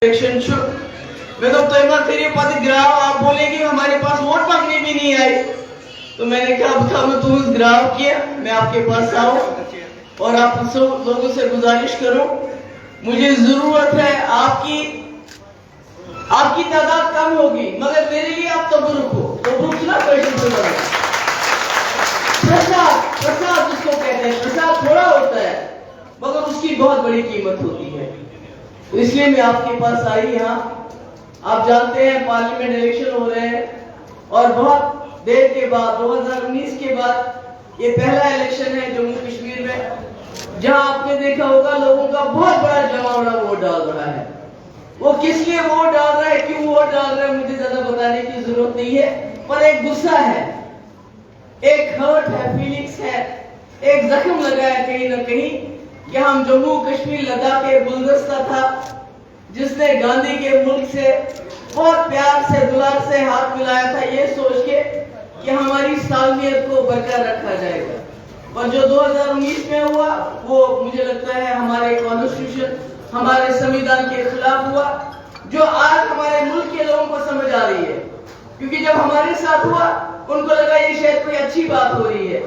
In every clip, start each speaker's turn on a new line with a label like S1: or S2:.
S1: Election शुरू। मैं तो तैमूर तेरे पास ग्राफ आप बोलेंगे हमारे पास वोट मांगने भी नहीं आए, तो मैंने कहा अब तुम उस ग्राफ किया मैं आपके पास आऊं और आप सब लोगों से गुजारिश करूं, मुझे जरूरत है आपकी तादाद कम होगी मगर मेरे लिए आप तबरुक हो। तबरुक ना प्रसाद उसको कहते हैं, प्रसाद थोड़ा होता है मगर उसकी बहुत बड़ी कीमत होती है। तो इसलिए मैं आपके पास आई यहाँ। आप जानते हैं पार्लियामेंट इलेक्शन हो रहे हैं और बहुत देर के बाद 2019 के बाद ये पहला इलेक्शन है जम्मू कश्मीर में, जहां आपने देखा होगा लोगों का बहुत बड़ा जमावड़ा वोट डाल रहा है। वो किस लिए वोट डाल रहा है, क्यों वोट डाल रहा है, मुझे ज्यादा बताने की जरूरत नहीं है, पर एक गुस्सा है, एक हर्ट है, फीलिंग्स है, एक जख्म लगा है कहीं ना कहीं कि हम जम्मू कश्मीर लद्दाख के गुलदस्ता था जिसने गांधी के मुल्क से बहुत प्यार से दुलार से हाथ मिलाया था ये सोच के कि हमारी सालमियत को बरकरार रखा जाएगा। और जो 2019 में हुआ वो मुझे लगता है हमारे कॉन्स्टिट्यूशन हमारे संविधान के खिलाफ हुआ, जो आज हमारे मुल्क के लोगों को समझ आ रही है, क्योंकि जब हमारे साथ हुआ उनको लगा ये शायद कोई अच्छी बात हो रही है,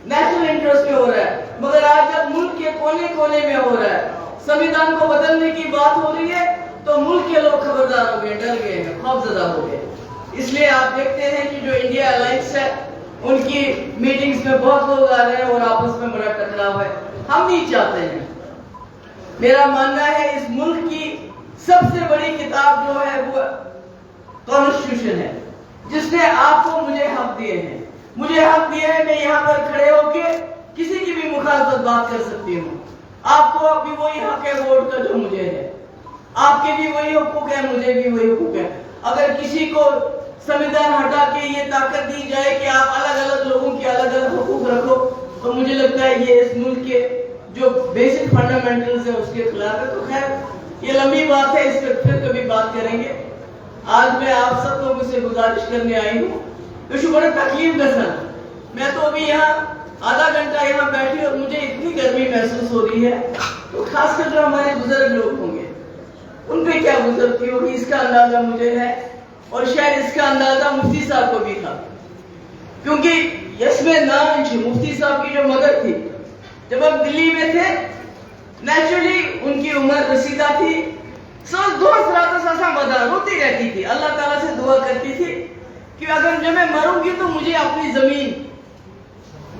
S1: नेशनल इंटरेस्ट में हो रहा है, मगर आज जब मुल्क के कोने कोने में हो रहा है, संविधान को बदलने की बात हो रही है, तो मुल्क के लोग खबरदार हो गए, डर गए हैं, खौफजदा हो गए। इसलिए आप देखते हैं कि जो इंडिया अलायंस है उनकी मीटिंग्स में बहुत लोग आ रहे हैं और आपस में बड़ा टकराव है। हम नहीं चाहते हैं। मेरा मानना है इस मुल्क की सबसे बड़ी किताब जो है वो कॉन्स्टिट्यूशन है, जिसने आपको मुझे हक दिए हैं, मुझे हक दिया है मैं यहाँ पर खड़े होके किसी की भी मुखालफत बात कर सकती हूँ। आपको भी वही हक है वोट का जो मुझे है, आपके भी वही हुकूक है, मुझे भी वही हुकूक है। अगर किसी को संविधान हटा के ये ताकत दी जाए कि आप अलग अलग लोगों के अलग अलग हुकूक रखो, तो मुझे लगता है ये इस मुल्क के जो बेसिक फंडामेंटल्स है उसके खिलाफ है। तो खैर ये लंबी बात है, इस पर फिर कभी बात करेंगे। आज मैं आप सब लोगों से गुजारिश करने आई हूँ, तो बड़ा तकलीफ का सर मैं तो अभी यहाँ आधा घंटा यहाँ बैठी और मुझे इतनी गर्मी महसूस हो रही है, तो खासकर जो हमारे बुजुर्ग लोग होंगे उन पे क्या गुजरती होगी इसका अंदाजा मुझे है, और शायद इसका अंदाजा मुफ्ती साहब को भी था, क्योंकि यस्मिन नांज मुफ्ती साहब की जो मदर थी जब हम दिल्ली में थे, नेचुरली उनकी उम्र रसीदा थी, सब दोस्त रात सा मदा रोती रहती थी, अल्लाह ताला से दुआ करती थी कि अगर जब मैं मरूंगी तो मुझे अपनी जमीन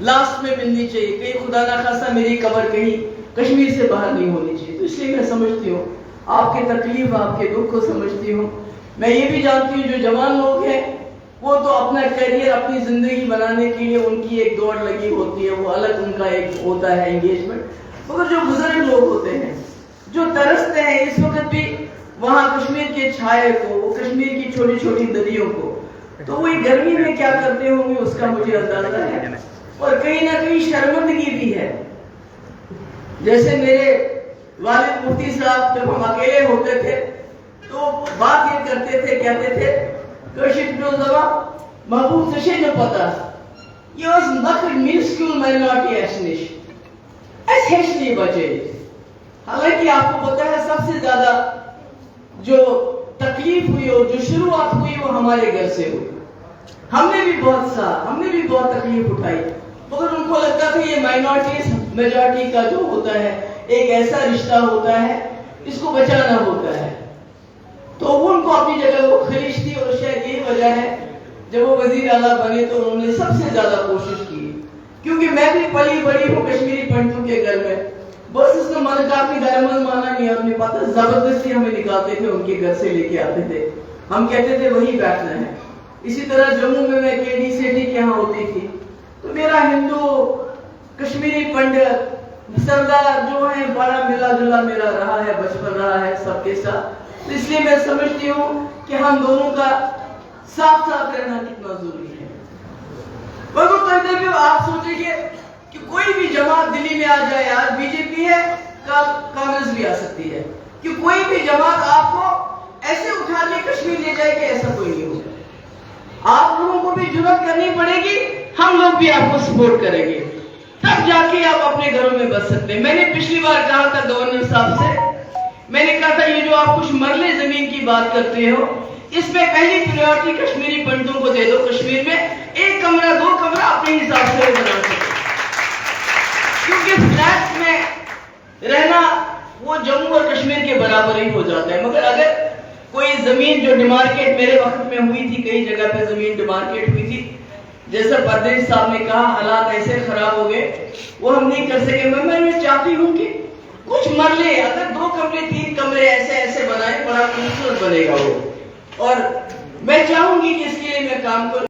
S1: लास्ट में मिलनी चाहिए, कहीं खुदा ना खासा मेरी कब्र कहीं कश्मीर से बाहर नहीं होनी चाहिए। तो इसलिए मैं समझती हूँ आपकी तकलीफ, आपके दुख को समझती हूँ। मैं ये भी जानती हूँ जो जवान लोग हैं वो तो अपना करियर अपनी जिंदगी बनाने के लिए उनकी एक दौड़ लगी होती है, वो अलग उनका एक होता है एंगेजमेंट, मगर जो बुजुर्ग लोग होते हैं जो तरसते हैं इस वक्त भी वहां कश्मीर के छाए को, वो कश्मीर की छोटी छोटी नदियों को, तो वो गर्मी में क्या करते होंगे उसका मुझे अंदाजा है, और कहीं ना कहीं शर्मिंदगी भी है। जैसे मेरे वालिद मुफ्ती साहब जब हम अकेले होते थे तो बात ये करते थे, कहते थे कशिफ जो जमा महबूब तशे जो पता ये उस नखर मिनिस्क्यूल माइनॉरिटी एशनिश ऐसे नहीं बचे। हालांकि आपको पता है सबसे ज्यादा जो तकलीफ हुई और जो शुरुआत हुई वो हमारे घर से हुई। हमने भी बहुत तकलीफ उठाई, मगर उनको लगता था ये माइनॉरिटी मेजॉरिटी का जो होता है एक ऐसा रिश्ता होता है इसको बचाना होता है, तो वो उनको अपनी जगह वो खरीद थी। और शायद यही वजह है जब वो वजीर आला बने तो उन्होंने सबसे ज्यादा कोशिश की, क्योंकि मैं भी पली बड़ी हूँ कश्मीरी पंडितों के घर में, बस उसने मन काफी दायमन माना नहीं, हमने पता जबरदस्ती हमें निकालते थे, उनके घर से लेके आते थे, हम कहते थे वही बैठना है। इसी तरह जम्मू में मैं केडी सेठी के यहाँ होती थी, तो मेरा हिंदू कश्मीरी पंडित सरदार जो है बड़ा मिला जुला मेरा रहा है, बचपन रहा है सबके साथ। तो इसलिए मैं समझती हूँ कि हम दोनों का साथ साथ रहना कितना जरूरी है। आप सोचिए कि कोई भी जमात दिल्ली में आ जाए, आज बीजेपी है कल कांग्रेस भी आ सकती है, कि कोई भी जमात आपको ऐसे उठा के कश्मीर ले जाए कि ऐसा कोई नहीं होगा। आप लोगों को भी जुर्रत करनी पड़ेगी, हम लोग भी आपको सपोर्ट करेंगे, तब जाके आप अपने घरों में बच सकते हैं। मैंने पिछली बार कहा था गवर्नर साहब से, میں نے کہا تھا یہ جو آپ کچھ مرلے زمین کی بات کرتے ہو اس میں پہلی پریورٹی کشمیری پنڈتوں کو دے دو. کشمیر میں 1 کمرہ 2 کمرہ اپنے حساب سے بنا سکتے, کیونکہ فلیٹس میں رہنا وہ جموں اور کشمیر کے برابر ہی ہو جاتا ہے. مگر اگر کوئی زمین جو ڈیمارکیٹ میرے وقت میں ہوئی تھی, کئی جگہ پہ زمین ڈیمارکیٹ ہوئی تھی, جیسا پردیش صاحب نے کہا حالات ایسے خراب ہو گئے وہ ہم نہیں کر سکے. میں چاہتی ہوں کہ کچھ مرلے اگر 2 کمرے 3 کمرے ایسے ایسے بنائیں, بڑا خوبصورت بنے گا وہ. اور میں چاہوں گی کہ اس کے لیے میں کام کروں.